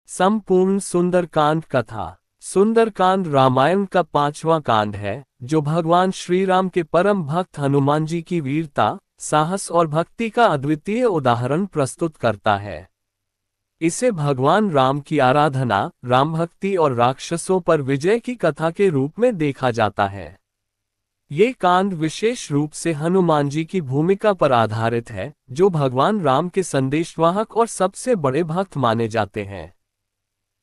संपूर्ण सुंदरकांड कथा। सुंदरकांड रामायण का 5वां कांड है, जो भगवान श्री राम के परम भक्त हनुमान जी की वीरता, साहस और भक्ति का अद्वितीय उदाहरण प्रस्तुत करता है। इसे भगवान राम की आराधना, राम भक्ति और राक्षसों पर विजय की कथा के रूप में देखा जाता है। ये कांड विशेष रूप से हनुमान जी की भूमिका पर आधारित है, जो भगवान राम के संदेशवाहक और सबसे बड़े भक्त माने जाते हैं।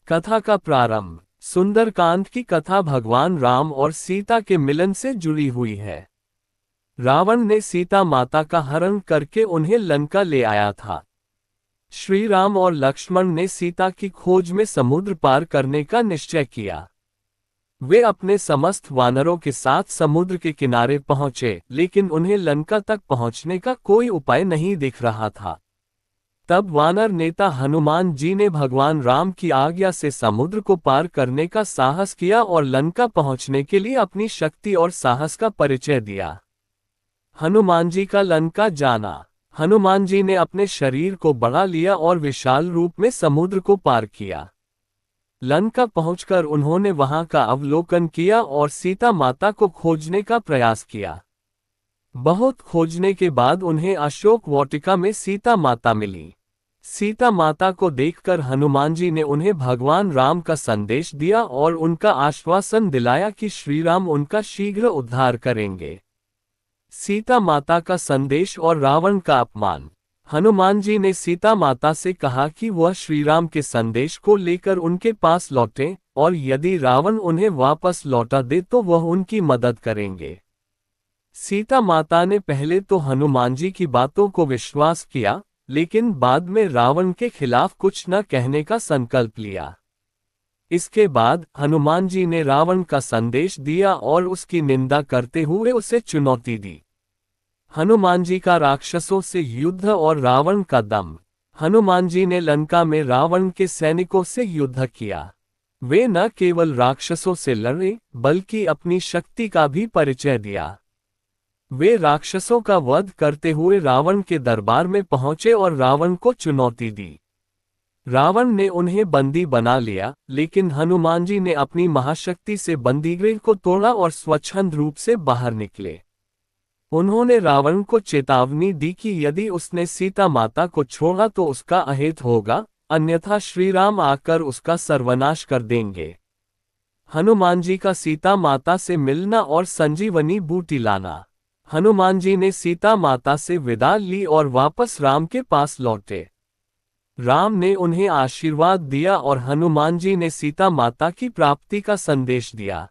कथा का प्रारंभ। सुंदरकांड की कथा भगवान राम और सीता के मिलन से जुड़ी हुई है। रावण ने सीता माता का हरण करके उन्हें लंका ले आया था। श्री राम और लक्ष्मण ने सीता की खोज में समुद्र पार करने का निश्चय किया। वे अपने समस्त वानरों के साथ समुद्र के किनारे पहुंचे, लेकिन उन्हें लंका तक पहुंचने का कोई उपाय नहीं दिख रहा था। तब वानर नेता हनुमान जी ने भगवान राम की आज्ञा से समुद्र को पार करने का साहस किया और लंका पहुंचने के लिए अपनी शक्ति और साहस का परिचय दिया। हनुमान जी का लंका जाना। हनुमान जी ने अपने शरीर को बढ़ा लिया और विशाल रूप में समुद्र को पार किया। लंका पहुंचकर उन्होंने वहां का अवलोकन किया और सीता माता को खोजने का प्रयास किया। बहुत खोजने के बाद उन्हें अशोक वाटिका में सीता माता मिली। सीता माता को देखकर हनुमान जी ने उन्हें भगवान राम का संदेश दिया और उनका आश्वासन दिलाया कि श्री राम उनका शीघ्र उद्धार करेंगे। सीता माता का संदेश और रावण का अपमान। हनुमान जी ने सीता माता से कहा कि वह श्री राम के संदेश को लेकर उनके पास लौटें, और यदि रावण उन्हें वापस लौटा दे तो वह उनकी मदद करेंगे। सीता माता ने पहले तो हनुमान जी की बातों को विश्वास किया, लेकिन बाद में रावण के खिलाफ कुछ न कहने का संकल्प लिया। इसके बाद हनुमान जी ने रावण का संदेश दिया और उसकी निंदा करते हुए उसे चुनौती दी। हनुमान जी का राक्षसों से युद्ध और रावण का दम। हनुमान जी ने लंका में रावण के सैनिकों से युद्ध किया। वे न केवल राक्षसों से लड़े, बल्कि अपनी शक्ति का भी परिचय दिया। वे राक्षसों का वध करते हुए रावण के दरबार में पहुंचे और रावण को चुनौती दी। रावण ने उन्हें बंदी बना लिया, लेकिन हनुमान जी ने अपनी महाशक्ति से बंदीगृह को तोड़ा और स्वच्छंद रूप से बाहर निकले। उन्होंने रावण को चेतावनी दी कि यदि उसने सीता माता को छोड़ा तो उसका अहित होगा, अन्यथा श्री राम आकर उसका सर्वनाश कर देंगे। हनुमान जी का सीता माता से मिलना और संजीवनी बूटी लाना। हनुमान जी ने सीता माता से विदा ली और वापस राम के पास लौटे। राम ने उन्हें आशीर्वाद दिया और हनुमान जी ने सीता माता की प्राप्ति का संदेश दिया।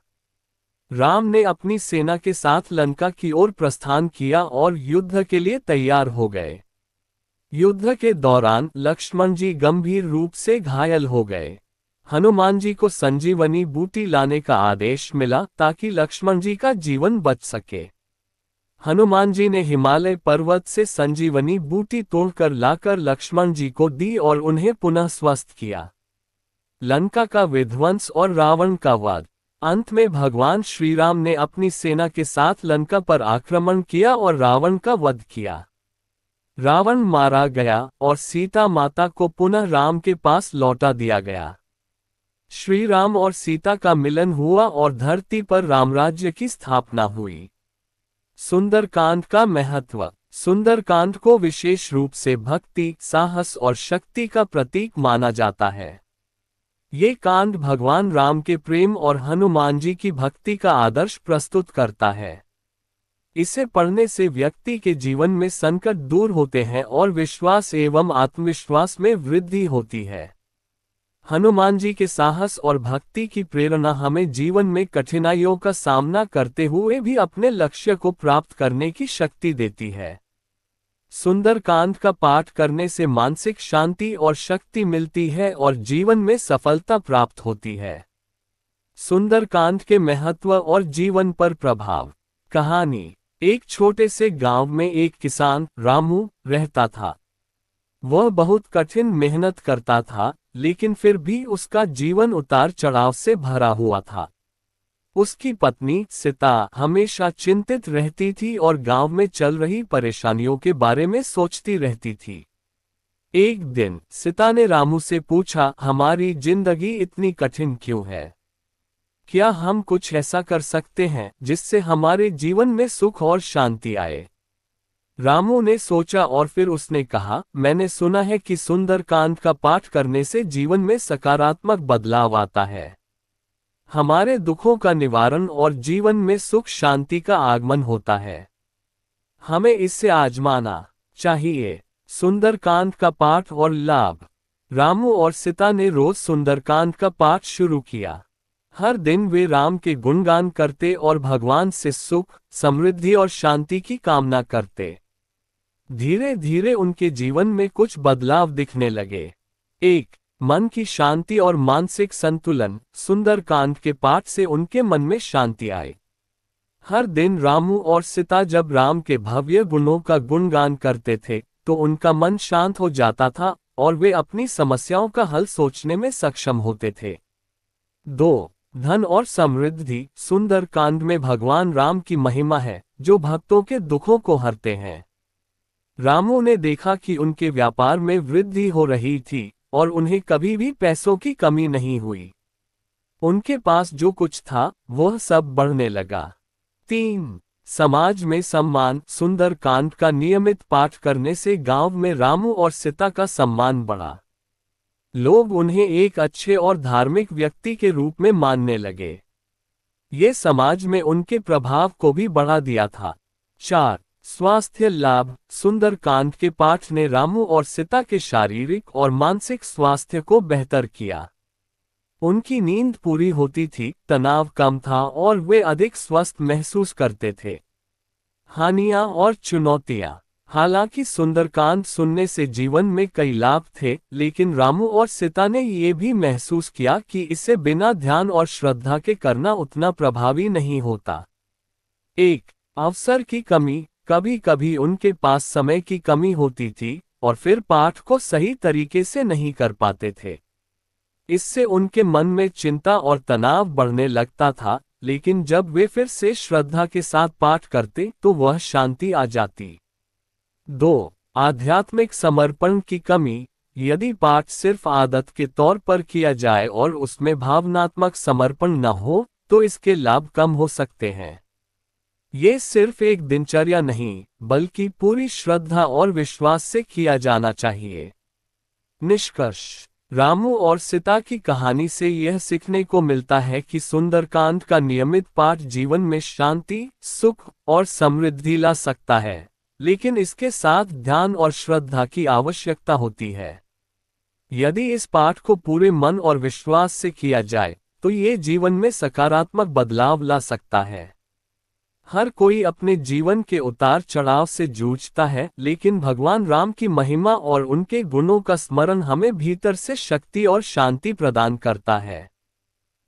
राम ने अपनी सेना के साथ लंका की ओर प्रस्थान किया और युद्ध के लिए तैयार हो गए। युद्ध के दौरान लक्ष्मण जी गंभीर रूप से घायल हो गए। हनुमान जी को संजीवनी बूटी लाने का आदेश मिला ताकि लक्ष्मण जी का जीवन बच सके। हनुमान जी ने हिमालय पर्वत से संजीवनी बूटी तोड़कर लाकर लक्ष्मण जी को दी और उन्हें पुनः स्वस्थ किया। लंका का विध्वंस और रावण का वध। अंत में भगवान श्री राम ने अपनी सेना के साथ लंका पर आक्रमण किया और रावण का वध किया। रावण मारा गया और सीता माता को पुनः राम के पास लौटा दिया गया। श्री राम और सीता का मिलन हुआ और धरती पर रामराज्य की स्थापना हुई। सुंदरकांड का महत्व। सुंदरकांड को विशेष रूप से भक्ति, साहस और शक्ति का प्रतीक माना जाता है। ये कांड भगवान राम के प्रेम और हनुमान जी की भक्ति का आदर्श प्रस्तुत करता है। इसे पढ़ने से व्यक्ति के जीवन में संकट दूर होते हैं और विश्वास एवं आत्मविश्वास में वृद्धि होती है। हनुमान जी के साहस और भक्ति की प्रेरणा हमें जीवन में कठिनाइयों का सामना करते हुए भी अपने लक्ष्य को प्राप्त करने की शक्ति देती है। सुंदरकांड का पाठ करने से मानसिक शांति और शक्ति मिलती है और जीवन में सफलता प्राप्त होती है। सुंदरकांड के महत्व और जीवन पर प्रभाव। कहानी। एक छोटे से गांव में एक किसान रामू रहता था। वह बहुत कठिन मेहनत करता था, लेकिन फिर भी उसका जीवन उतार चढ़ाव से भरा हुआ था। उसकी पत्नी सीता हमेशा चिंतित रहती थी और गांव में चल रही परेशानियों के बारे में सोचती रहती थी। एक दिन सीता ने रामू से पूछा, हमारी जिंदगी इतनी कठिन क्यों है? क्या हम कुछ ऐसा कर सकते हैं जिससे हमारे जीवन में सुख और शांति आए? रामू ने सोचा और फिर उसने कहा, मैंने सुना है कि सुंदरकांड का पाठ करने से जीवन में सकारात्मक बदलाव आता है। हमारे दुखों का निवारण और जीवन में सुख शांति का आगमन होता है। हमें इसे आजमाना चाहिए। सुंदरकांड का पाठ और लाभ। रामू और सीता ने रोज सुंदरकांड का पाठ शुरू किया। हर दिन वे राम के गुणगान करते और भगवान से सुख, समृद्धि और शांति की कामना करते। धीरे धीरे उनके जीवन में कुछ बदलाव दिखने लगे। 1. मन की शांति और मानसिक संतुलन। सुंदरकांड के पाठ से उनके मन में शांति आई। हर दिन रामू और सीता जब राम के भव्य गुणों का गुणगान करते थे तो उनका मन शांत हो जाता था और वे अपनी समस्याओं का हल सोचने में सक्षम होते थे। 2. धन और समृद्धि। सुंदरकांड में भगवान राम की महिमा है जो भक्तों के दुखों को हरते हैं। रामू ने देखा कि उनके व्यापार में वृद्धि हो रही थी और उन्हें कभी भी पैसों की कमी नहीं हुई। उनके पास जो कुछ था वह सब बढ़ने लगा। 3. समाज में सम्मान। सुंदरकांड का नियमित पाठ करने से गांव में रामू और सीता का सम्मान बढ़ा। लोग उन्हें एक अच्छे और धार्मिक व्यक्ति के रूप में मानने लगे। ये समाज में उनके प्रभाव को भी बढ़ा दिया था। 4. स्वास्थ्य लाभ। सुंदरकांड के पाठ ने रामू और सीता के शारीरिक और मानसिक स्वास्थ्य को बेहतर किया। उनकी नींद पूरी होती थी, तनाव कम था और वे अधिक स्वस्थ महसूस करते थे। हानियां और चुनौतियां। हालांकि सुंदरकांड सुनने से जीवन में कई लाभ थे, लेकिन रामू और सीता ने ये भी महसूस किया कि इसे बिना ध्यान और श्रद्धा के करना उतना प्रभावी नहीं होता। 1. अवसर की कमी। कभी कभी उनके पास समय की कमी होती थी और फिर पाठ को सही तरीके से नहीं कर पाते थे। इससे उनके मन में चिंता और तनाव बढ़ने लगता था, लेकिन जब वे फिर से श्रद्धा के साथ पाठ करते तो वह शांति आ जाती। 2. आध्यात्मिक समर्पण की कमी। यदि पाठ सिर्फ आदत के तौर पर किया जाए और उसमें भावनात्मक समर्पण न हो तो इसके लाभ कम हो सकते हैं। ये सिर्फ एक दिनचर्या नहीं, बल्कि पूरी श्रद्धा और विश्वास से किया जाना चाहिए। निष्कर्ष। रामू और सीता की कहानी से यह सीखने को मिलता है कि सुंदरकांड का नियमित पाठ जीवन में शांति, सुख और समृद्धि ला सकता है, लेकिन इसके साथ ध्यान और श्रद्धा की आवश्यकता होती है। यदि इस पाठ को पूरे मन और विश्वास से किया जाए तो ये जीवन में सकारात्मक बदलाव ला सकता है। हर कोई अपने जीवन के उतार चढ़ाव से जूझता है, लेकिन भगवान राम की महिमा और उनके गुणों का स्मरण हमें भीतर से शक्ति और शांति प्रदान करता है।